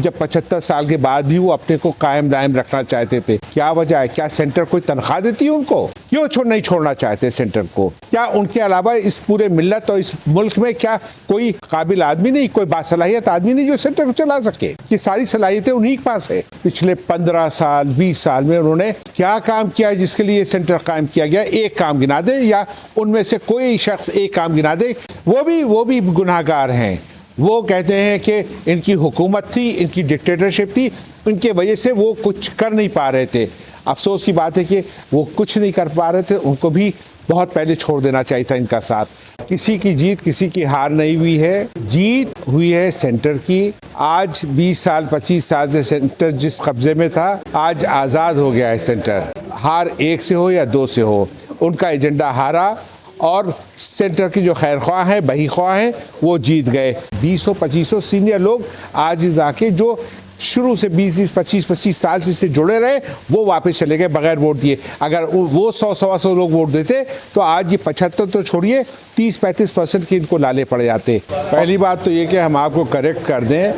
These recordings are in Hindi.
जब 75 साल के बाद भी वो अपने को कायम दायम रखना चाहते थे। क्या वजह है? क्या सेंटर कोई तनख्वाह देती है उनको? क्यों नहीं छोड़ना चाहते सेंटर को? क्या उनके अलावा इस पूरे मिल्लत और इस मुल्क में क्या कोई काबिल आदमी नहीं, कोई बासलाहियत आदमी नहीं जो सेंटर को चला सके? ये सारी सलाहियतें उन्हीं के पास है। पिछले 15 साल 20 साल में उन्होंने क्या काम किया जिसके लिए सेंटर कायम किया गया? एक काम गिना दे, या उनमें से कोई शख्स एक काम गिना दे। वो भी गुनाहगार हैं। वो कहते हैं कि इनकी हुकूमत थी, इनकी डिक्टेटरशिप थी, उनके वजह से वो कुछ कर नहीं पा रहे थे। अफसोस की बात है कि वो कुछ नहीं कर पा रहे थे, उनको भी बहुत पहले छोड़ देना चाहिए था इनका साथ। किसी की जीत किसी की हार नहीं हुई है, जीत हुई है सेंटर की। आज 20 साल 25 साल से सेंटर जिस कब्जे में था, आज आज़ाद हो गया है सेंटर। हार एक से हो या दो से हो, उनका एजेंडा हारा और सेंटर की जो खैर ख्वाह हैं, बही ख्वाह हैं, वो जीत गए। 20-25 सीनियर लोग आज जाके जो शुरू से 20-25 साल से जुड़े रहे, वो वापस चले गए बगैर वोट दिए। अगर वो 100-125 लोग वोट देते तो आज ये 75 तो छोड़िए 30-35% के इनको लाले पड़ जाते। पहली बात तो ये कि हम आपको करेक्ट कर दें,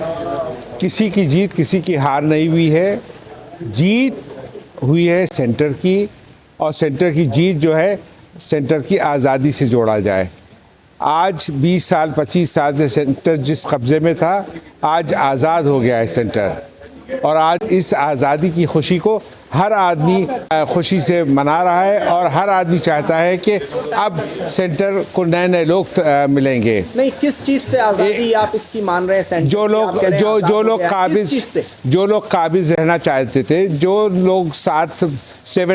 किसी की जीत किसी की हार नहीं हुई है, जीत हुई है सेंटर की। और सेंटर की जीत जो है सेंटर की आज़ादी से जोड़ा जाए। आज 20 साल 25 साल से सेंटर जिस कब्ज़े में था, आज आज़ाद हो गया है सेंटर। और आज इस आज़ादी की खुशी को हर आदमी खुशी से मना रहा है और हर आदमी चाहता है कि अब सेंटर को नए नए लोग मिलेंगे। नहीं, किस चीज़ से आज़ादी आप इसकी मान रहे हैं? सेंटर जो लोग काबिज रहना चाहते थे, जो लोग 7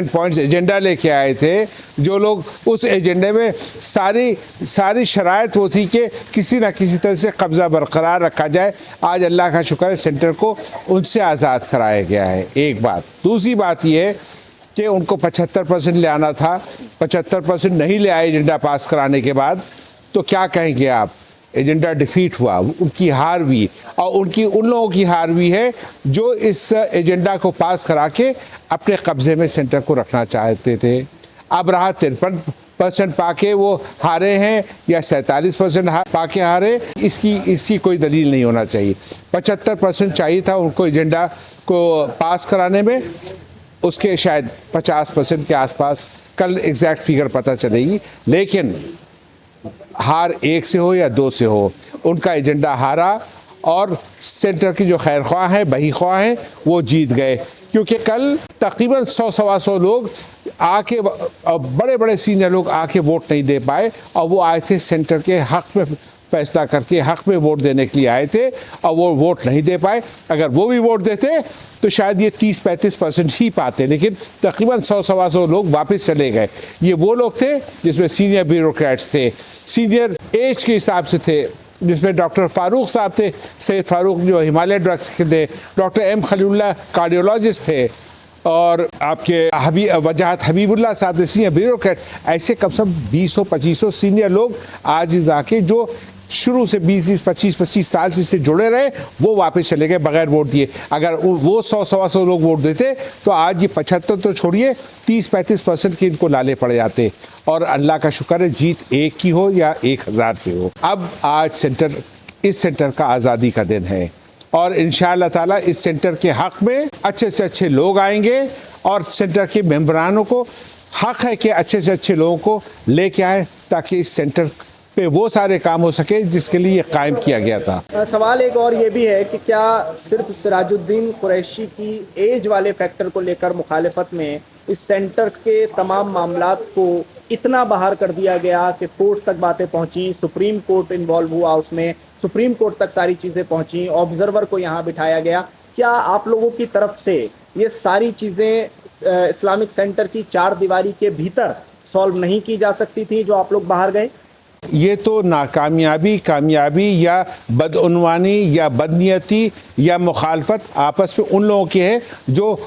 पॉइंट्स एजेंडा लेके आए थे, जो लोग उस एजेंडे में सारी शराइत वो थी कि किसी न किसी तरह से कब्ज़ा बरकरार रखा जाए, आज अल्लाह का शुक्र है सेंटर को उनसे आज़ाद कराया गया है। एक बात। दूसरी बात ये है कि उनको 75% ले आना था, 75% नहीं ले आए एजेंडा पास कराने के बाद, तो क्या कहेंगे आप? एजेंडा डिफीट हुआ, उनकी हार हुई। और उन लोगों की हार हुई है जो इस एजेंडा को पास करा के अपने कब्ज़े में सेंटर को रखना चाहते थे। अब रहा 53% पाके वो हारे हैं या 47% पाके हारे, इसकी कोई दलील नहीं होना चाहिए। 75% चाहिए था उनको एजेंडा को पास कराने में, उसके शायद 50% के आसपास, कल एग्जैक्ट फिगर पता चलेगी। लेकिन हार एक से हो या दो से हो, उनका एजेंडा हारा और सेंटर की जो खैर ख्वाह हैं, बही ख्वाह हैं, वो जीत गए। क्योंकि कल तकरीबन 100-125 लोग आके, बड़े बड़े सीनियर लोग आके वोट नहीं दे पाए, और वो आए थे सेंटर के हक़ में फैसला करके, हक़ में वोट देने के लिए आए थे, और वो वोट नहीं दे पाए। अगर वो भी वोट देते तो शायद ये 30-35% ही पाते, लेकिन तकरीबन 100-125 लोग वापस चले गए। ये वो लोग थे जिसमें सीनियर ब्यूरोक्रेट्स थे, सीनियर एज के हिसाब से थे, जिसमें डॉक्टर फ़ारूक साहब थे, सैयद फ़ारूक जो हिमालय ड्रग्स के थे, डॉक्टर एम खलीलुल्लाह कार्डियोलॉजिस्ट थे, और आपके वजाहत हबीबुल्लाह साहब सीनियर ब्यूरोक्रेट। ऐसे कम से कम 20-25 सीनियर लोग आज जाके जो शुरू से 20-25 साल से जुड़े रहे, वो वापस चले गए बगैर वोट दिए। अगर वो 100-125 लोग वोट देते तो आज ये 75 तो छोड़िए 30-35% के इनको लाले पड़ जाते। और अल्लाह का शुक्र है जीत एक की हो या 1000 से हो। अब आज इस सेंटर का आज़ादी का दिन है, और इंशाअल्लाह ताला इस सेंटर के हक़ में अच्छे से अच्छे लोग आएंगे, और सेंटर के मेंबरानों को हक़ है कि अच्छे से अच्छे लोगों को लेके आए, ताकि इस सेंटर पे वो सारे काम हो सके जिसके लिए ये कायम किया गया था। सवाल एक और ये भी है कि क्या सिर्फ सिराजुद्दीन कुरैशी की एज वाले फैक्टर को लेकर मुखालिफत में इस सेंटर के तमाम मामलात को इतना बाहर कर दिया गया कि कोर्ट तक बातें पहुंची, सुप्रीम कोर्ट इन्वॉल्व हुआ उसमें, सुप्रीम कोर्ट तक सारी चीज़ें पहुंची, ऑब्जर्वर को यहाँ बिठाया गया? क्या आप लोगों की तरफ से ये सारी चीज़ें इस्लामिक सेंटर की 4 दीवारी के भीतर सॉल्व नहीं की जा सकती थी जो आप लोग बाहर गए? ये तो नाकामयाबी, कामयाबी या बदउनवानी या बदनीयती या मुखालफत आपस में उन लोगों की है जो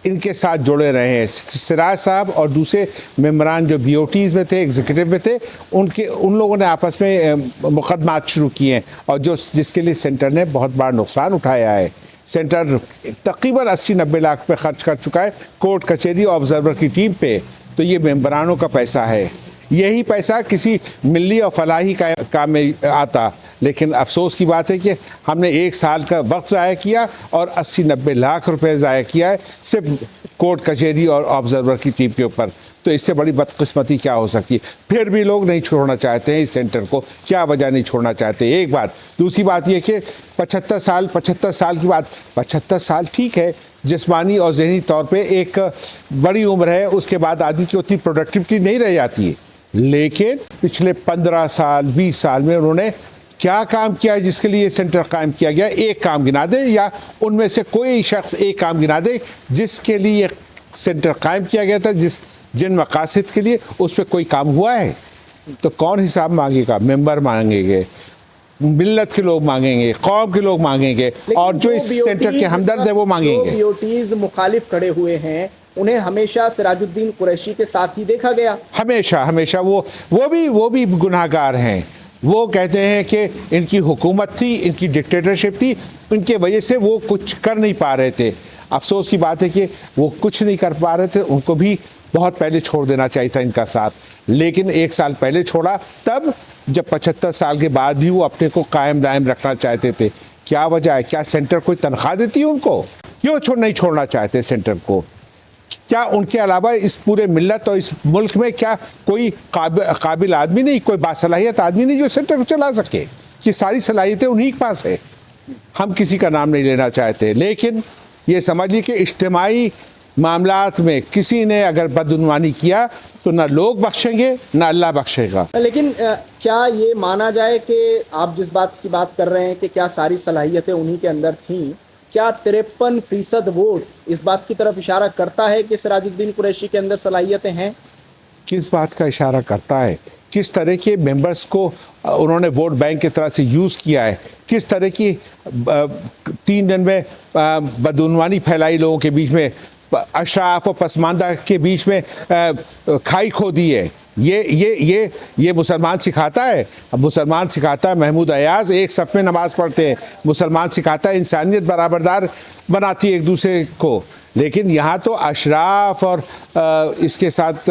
इनके साथ जुड़े रहे हैं। सिराज साहब और दूसरे मेम्बरान जो BOTs में थे, एग्जीक्यूटिव में थे, उन लोगों ने आपस में मुकदमात शुरू किए हैं, और जिसके लिए सेंटर ने बहुत बड़ा नुकसान उठाया है। सेंटर तकरीबन 80-90 लाख पे खर्च कर चुका है कोर्ट कचहरी ऑब्जर्वर की टीम पे। तो ये मेम्बरानों का पैसा है, यही पैसा किसी मिली और फलाही का काम में आता। लेकिन अफसोस की बात है कि हमने 1 साल का वक्त ज़ाया किया और 80-90 लाख रुपए ज़ाया किया है सिर्फ कोर्ट कचहरी और ऑब्जर्वर की टीम के ऊपर। तो इससे बड़ी बदकिस्मती क्या हो सकती है? फिर भी लोग नहीं छोड़ना चाहते हैं इस सेंटर को। क्या वजह नहीं छोड़ना चाहते? एक बात। दूसरी बात यह कि 75 साल की बात, 75 साल ठीक है, जिस्मानी और ज़हनी तौर पे एक बड़ी उम्र है, उसके बाद आदमी की उतनी प्रोडक्टिविटी नहीं रह जाती है। लेकिन पिछले 15 साल 20 साल में उन्होंने क्या काम किया है जिसके लिए सेंटर कायम किया गया? एक काम गिना दे, या उनमें से कोई शख्स एक काम गिना दे जिसके लिए सेंटर कायम किया गया था, जिन मकासद के लिए उस पर कोई काम हुआ है? तो कौन हिसाब मांगेगा? मेंबर मांगेंगे, मिल्लत के लोग मांगेंगे, कौम के लोग मांगेंगे, और जो इस सेंटर के हमदर्द है वो मांगेंगे। बीओटीज मुखालिफ खड़े हुए हैं, उन्हें हमेशा सिराजुद्दीन कुरैशी के साथ ही देखा गया। हमेशा वो भी गुनाहगार हैं। वो कहते हैं कि इनकी हुकूमत थी, इनकी डिक्टेटरशिप थी, इनके वजह से वो कुछ कर नहीं पा रहे थे। अफसोस की बात है कि वो कुछ नहीं कर पा रहे थे, उनको भी बहुत पहले छोड़ देना चाहिए था इनका साथ। लेकिन 1 साल पहले छोड़ा, तब जब 75 साल के बाद भी वो अपने को कायम दायम रखना चाहते थे। क्या वजह है? क्या सेंटर कोई तनख्वाह देती है उनको? क्यों नहीं छोड़ना चाहते सेंटर को? क्या उनके अलावा इस पूरे मिल्लत और इस मुल्क में क्या कोई काबिल आदमी नहीं, कोई बासलाहियत आदमी नहीं जो सेंटर को चला सके? कि सारी सलाहियतें उन्हीं के पास है। हम किसी का नाम नहीं लेना चाहते, लेकिन ये समझ लीजिए कि इज्तिमाई मामलात में किसी ने अगर बदउनवानी किया तो ना लोग बख्शेंगे ना अल्लाह बख्शेगा। लेकिन क्या ये माना जाए कि आप जिस बात की बात कर रहे हैं कि क्या सारी सलाहियतें उन्हीं के अंदर थीं, क्या 53% वोट इस बात की तरफ इशारा करता है कि सिराजुद्दीन कुरैशी के अंदर सलाहियतें हैं? किस बात का इशारा करता है? किस तरह के मेंबर्स को उन्होंने वोट बैंक की तरह से यूज़ किया है? किस तरह की 3 दिन में बदउनवानी फैलाई लोगों के बीच में, अशराफ और पसमानदा के बीच में खाई खो दी है? ये मुसलमान सिखाता है? अब मुसलमान सिखाता है महमूद अयाज एक सफ़ में नमाज पढ़ते हैं। मुसलमान सिखाता है इंसानियत बराबरदार बनाती है एक दूसरे को। लेकिन यहाँ तो अशराफ और इसके साथ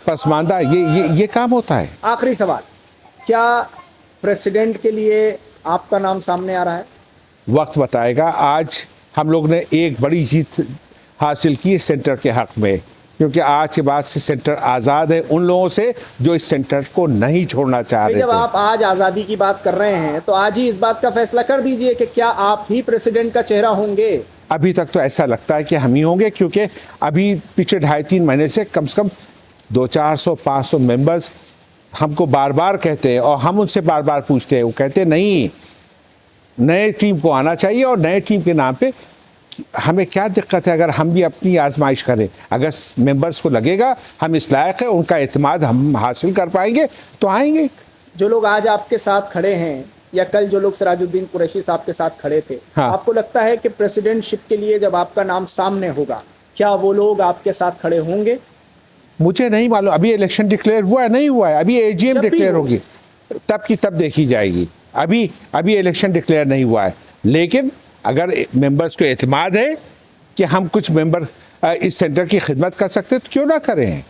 पसमानदा ये काम होता है। आखिरी सवाल, क्या प्रेसिडेंट के लिए आपका नाम सामने आ रहा है? वक्त बताएगा। आज हम लोग ने एक बड़ी जीत हासिल की सेंटर के हक़ में, क्योंकि आज के बाद से सेंटर आज़ाद है उन लोगों से जो इस सेंटर को नहीं छोड़ना चाह रहे थे। जब आप आज आज़ादी की बात कर रहे हैं तो आज ही इस बात का फैसला कर दीजिए कि क्या आप ही प्रेसिडेंट का चेहरा होंगे। अभी तक तो ऐसा लगता है कि हम ही होंगे, क्योंकि अभी पिछले 2.5-3 महीने से कम 200-400-500 मेंबर्स हमको बार बार कहते हैं और हम उनसे बार बार पूछते हैं। वो कहते नहीं, नए टीम को आना चाहिए और नए टीम के नाम पे हमें क्या दिक्कत है अगर हम भी अपनी आजमाइश करें। अगर मेंबर्स को लगेगा हम इस लायक है, उनका एतमाद हम हासिल कर पाएंगे तो आएंगे। जो लोग आज आपके साथ खड़े हैं या कल जो लोग सिराजुद्दीन कुरैशी साहब के साथ खड़े थे, हाँ। आपको लगता है कि प्रेसिडेंटशिप के लिए जब आपका नाम सामने होगा, क्या वो लोग आपके साथ खड़े होंगे? मुझे नहीं मालूम। अभी इलेक्शन डिक्लेयर हुआ है नहीं हुआ है? अभी एजीएम डिक्लेयर होगी, तब की तब देखी जाएगी। अभी इलेक्शन डिक्लेयर नहीं हुआ है। लेकिन अगर मेंबर्स को एतमाद है कि हम कुछ मेंबर इस सेंटर की खिदमत कर सकते तो क्यों ना करें?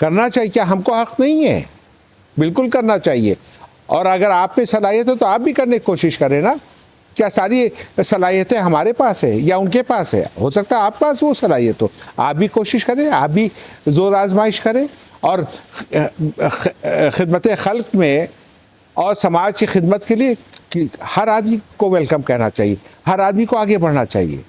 करना चाहिए। क्या हमको हक नहीं है? बिल्कुल करना चाहिए। और अगर आप में सलाहियत हो तो आप भी करने की कोशिश करें ना। क्या सारी सलाहियतें हमारे पास है या उनके पास है? हो सकता है आप पास वो सलाहियत हो, आप भी कोशिश करें, आप भी जोर आजमाइश करें। और खिदमत खल्क में और समाज की खिदमत के लिए हर आदमी को वेलकम कहना चाहिए, हर आदमी को आगे बढ़ना चाहिए।